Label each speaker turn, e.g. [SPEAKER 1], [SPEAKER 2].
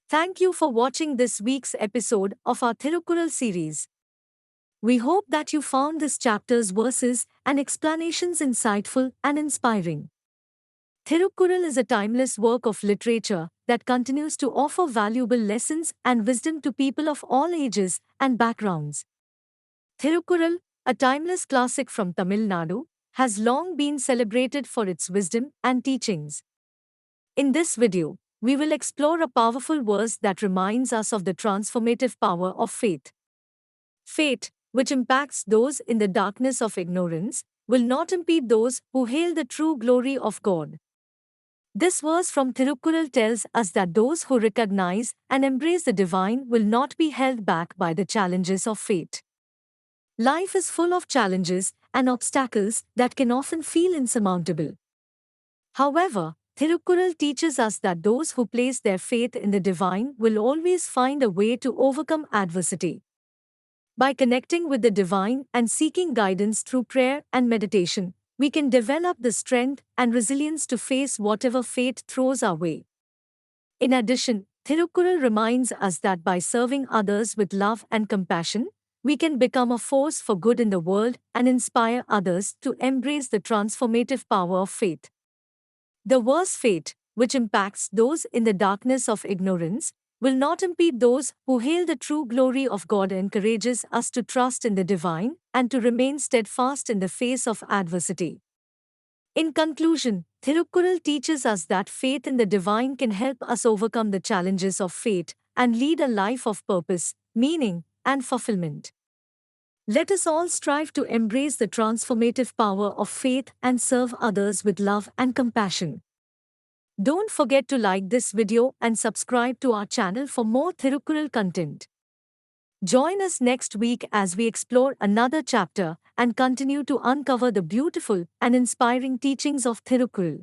[SPEAKER 1] Thank you for watching this week's episode of our Thirukkural series. We hope that you found this chapter's verses and explanations insightful and inspiring. Thirukkural is a timeless work of literature that continues to offer valuable lessons and wisdom to people of all ages and backgrounds. Thirukkural, a timeless classic from Tamil Nadu, has long been celebrated for its wisdom and teachings. In this video, we will explore a powerful verse that reminds us of the transformative power of faith. Faith, which impacts those in the darkness of ignorance, will not impede those who hail the true glory of God. This verse from Thirukkural tells us that those who recognize and embrace the divine will not be held back by the challenges of fate. Life is full of challenges and obstacles that can often feel insurmountable. However, Thirukkural teaches us that those who place their faith in the divine will always find a way to overcome adversity. By connecting with the divine and seeking guidance through prayer and meditation, we can develop the strength and resilience to face whatever fate throws our way. In addition, Thirukkural reminds us that by serving others with love and compassion, we can become a force for good in the world and inspire others to embrace the transformative power of faith. The verse fate, which impacts those in the darkness of ignorance, will not impede those who hail the true glory of God, encourages us to trust in the divine and to remain steadfast in the face of adversity. In conclusion, Thirukkural teaches us that faith in the divine can help us overcome the challenges of fate and lead a life of purpose, meaning, and fulfillment. Let us all strive to embrace the transformative power of faith and serve others with love and compassion. Don't forget to like this video and subscribe to our channel for more Thirukkural content. Join us next week as we explore another chapter and continue to uncover the beautiful and inspiring teachings of Thirukkural.